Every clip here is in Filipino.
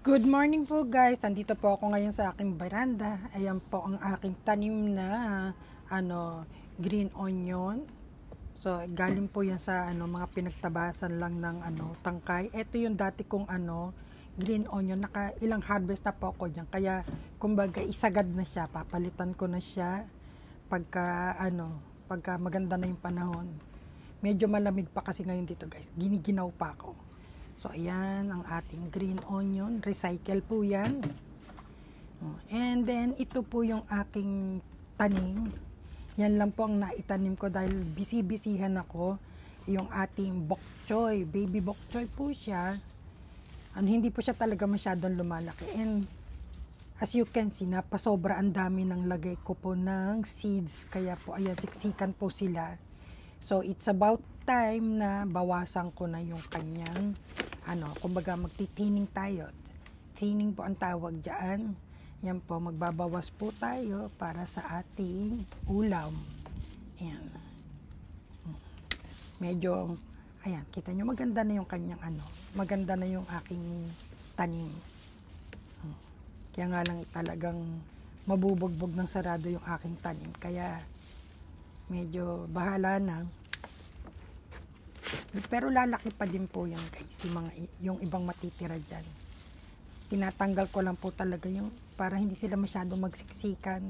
Good morning po guys, nandito po ako ngayon sa aking veranda. Ayan po ang aking tanim na green onion. So galing po yan sa mga pinagtabasan lang ng tangkay. Ito yung dati kong green onion, naka ilang harvest na po ako diyan. Kaya kumbaga isagad na siya, papalitan ko na siya pagka maganda na yung panahon. Medyo malamig pa kasi ngayon dito guys. Giniginaw pa ako. So, ayan ang ating green onion. Recycle po yan. And then, ito po yung aking tanim. Yan lang po ang naitanim ko dahil busy-busyhan ako. Yung ating bok choy. Baby bok choy po siya. Hindi po siya talaga masyadong lumalaki. And, as you can see, napasobra ang dami ng lagay ko po ng seeds. Kaya po, ayan, siksikan po sila. So, it's about time na bawasan ko na yung kanyang kumbaga magtitining tayo. Tining po ang tawag dyan. Yan po, magbabawas po tayo para sa ating ulam. Ayan. Medyo, ayan, kita nyo, maganda na yung kanyang maganda na yung aking tanim. Kaya nga lang talagang mabubugbog ng sarado yung aking tanim. Kaya, medyo bahala na. Pero lalaki pa din po yan guys, yung ibang matitira dyan. Tinatanggal ko lang po talaga yung para hindi sila masyadong magsiksikan.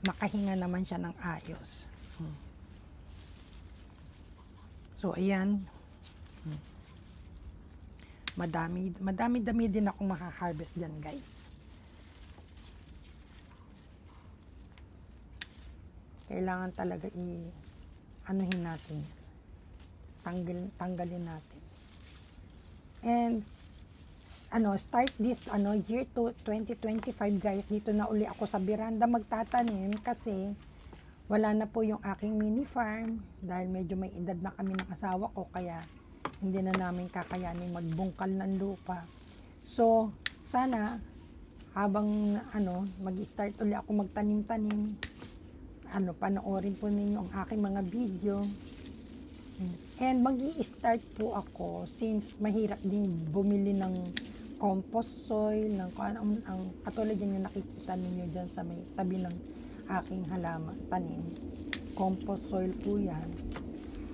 Makahinga naman siya ng ayos. So ayan. Madami din akong makaharvest dyan guys. Kailangan talaga anuhin natin. Tanggalin natin. And start this year to 2025 guys, dito na uli ako sa veranda magtatanim kasi wala na po yung aking mini farm dahil medyo may edad na kami ng asawa ko, kaya hindi na namin kakayanin magbungkal ng lupa. So sana habang mag-start uli ako magtanim-tanim, panoorin po ninyo ang aking mga video. And mag-i-start po ako since mahirap din bumili ng compost soil, ng ang katulad yan yung nakikita ninyo dyan sa may tabi ng aking halaman, tanim. Compost soil po yan.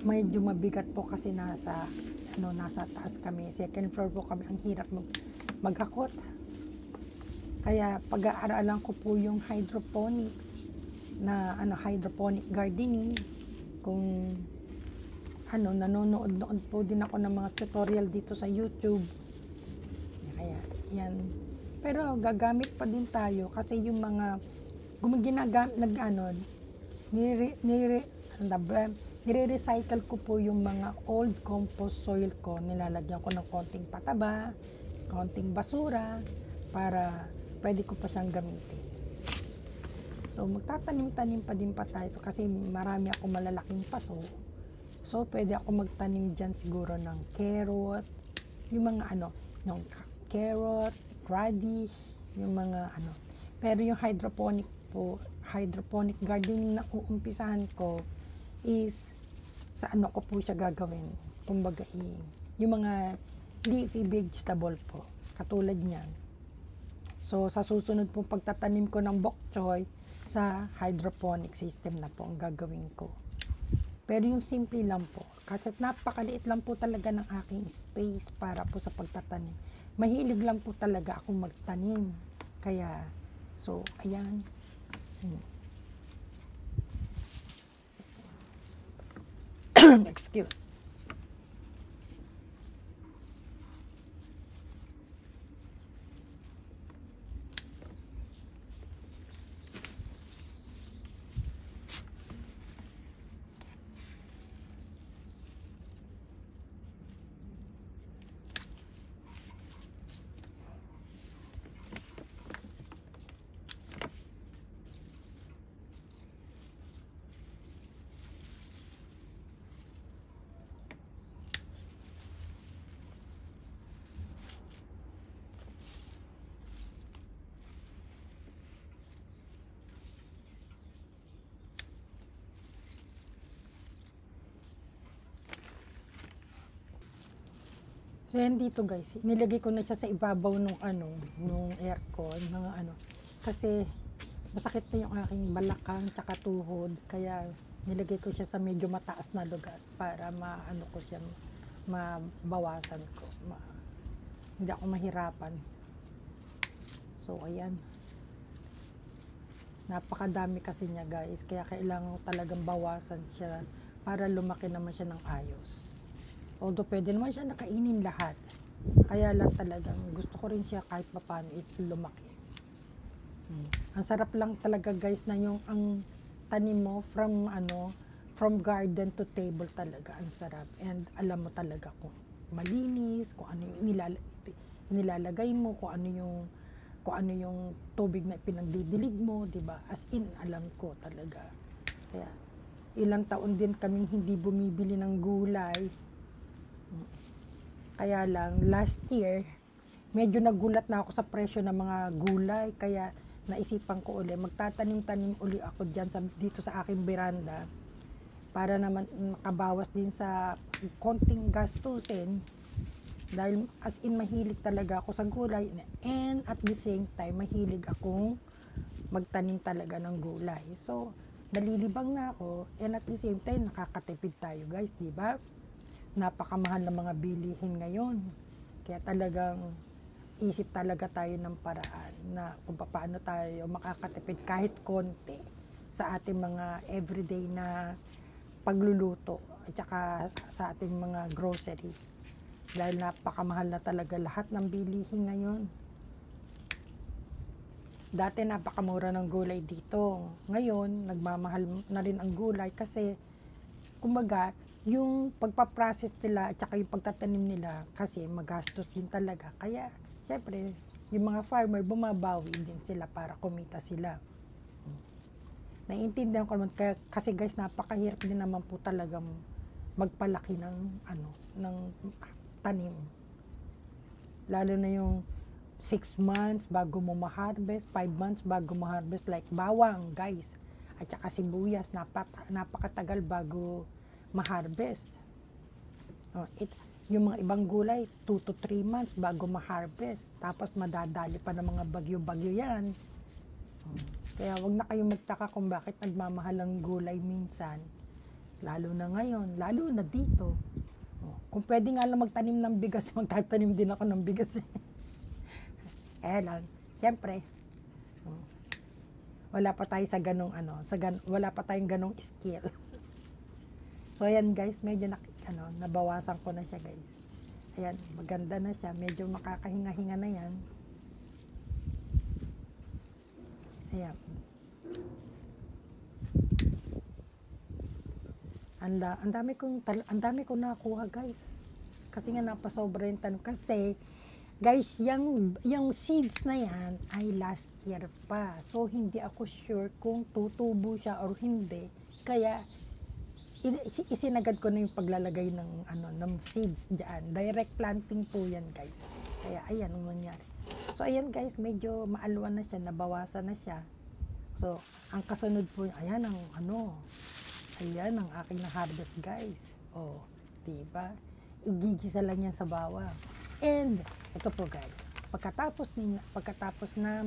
Medyo mabigat po kasi nasa taas kami. Second floor po kami. Ang hirap maghakot. Kaya pag-aaralan ko po yung hydroponics hydroponic gardening. Kung nanonood po din ako ng mga tutorial dito sa YouTube. Kaya, yan. Pero gagamit pa din tayo kasi yung mga nire-recycle ko po yung mga old compost soil ko. Nilalagyan ko ng konting pataba, konting basura para pwede ko pa siyang gamitin. So, magtatanim-tanim pa din pa tayo kasi marami akong malalaking paso. So, pwede ako magtanim dyan siguro ng carrot, yung mga yung carrot, radish, yung mga Pero yung hydroponic gardening na uumpisahan ko is sa ko po siya gagawin. Kumbaga, yung mga leafy vegetable po, katulad niyan. So, sa susunod po pagtatanim ko ng bok choy, sa hydroponic system na po ang gagawin ko. Pero yung simple lang po, kasi napakaliit lang po talaga ng aking space para po sa pagtatanim. Mahilig lang po talaga akong magtanim. Kaya, so, ayan. Excuse. So yan dito guys, nilagay ko na siya sa ibabaw nung nung aircon, kasi masakit na yung aking balakang tsaka tuhod, kaya nilagay ko siya sa medyo mataas na lugar para ko siya, mabawasan ko, hindi ako mahirapan. So ayan, napakadami kasi niya guys, kaya kailangan ko talagang bawasan siya para lumaki naman siya ng ayos. Although pwede naman siya nakainin lahat, kaya lang talagang gusto ko rin siya kahit papaano lumaki. Ang sarap lang talaga guys na yung ang tanim mo from garden to table, talaga ang sarap. And alam mo talaga kung malinis, kung ano yung nilalagay mo, kung ano yung tubig na pinagdidilig mo, 'di ba? As in, alam ko talaga. Kaya ilang taon din kaming hindi bumibili ng gulay. Kaya lang last year medyo nagulat na ako sa presyo ng mga gulay, kaya naisipan ko uli magtatanim-tanim uli ako diyan dito sa aking beranda para naman makabawas din sa konting gastusin, dahil as in mahilig talaga ako sa gulay, and at the same time mahilig akong magtanim talaga ng gulay. So nalilibang na ako, and at the same time nakakatipid tayo guys, di ba? Napakamahal ng mga bilihin ngayon, kaya talagang isip talaga tayo ng paraan na kung paano tayo makakatipid kahit konti sa ating mga everyday na pagluluto at saka sa ating mga grocery, dahil napakamahal na talaga lahat ng bilihin ngayon. Dati napakamura ng gulay dito, ngayon nagmamahal na rin ang gulay kasi kumbaga yung pagpaprocess nila at saka yung pagtatanim nila kasi magastos din talaga, kaya syempre, yung mga farmer, bumabawi din sila para kumita sila. Naiintindihan ko naman, kasi guys, napakahirap din naman po talagang magpalaki ng tanim. Lalo na yung 6 months bago mo ma-harvest, 5 months bago ma-harvest, like bawang, guys. At saka sibuyas, napakatagal bago ma-harvest. Yung mga ibang gulay, 2 to 3 months bago ma-harvest. Tapos madadali pa ng mga bagyo-bagyo yan. Kaya wag na kayong magtaka kung bakit nagmamahal ang gulay minsan. Lalo na ngayon, lalo na dito. Kung pwede nga lang magtanim ng bigas, magtatanim din ako ng bigas. Lang, syempre, wala pa tayo sa ganong wala pa tayong ganong skill. So ayan guys, medyo nabawasan ko na siya guys. Ayan, maganda na siya. Medyo makakahinga-hinga na yan. Ayan. Ang dami kong nakuha guys. Kasi nga napasobra yung tanong. Kasi guys, yung seeds na yan ay last year pa. So hindi ako sure kung tutubo siya or hindi. Kaya isinagad ko na yung paglalagay ng seeds diyan. Direct planting po yan guys. Kaya ayan ang nangyari. So ayan guys, medyo maalwan na siya, nabawasan na siya. So ang kasunod po, ayan ang ayan ang aking na-harvest guys. Oh, diba? Igigisa lang yan sa bawang. And ito po guys, pagkatapos na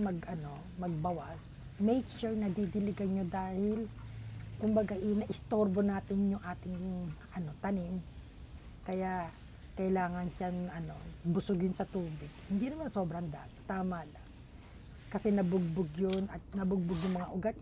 magbawas, make sure na didiligan nyo, dahil kumbaga ina-istorbo natin yung ating tanim. Kaya kailangan siyang busugin sa tubig. Hindi naman sobrang dami, tama lang. Kasi nabugbog yun at nabugbog yung mga ugat.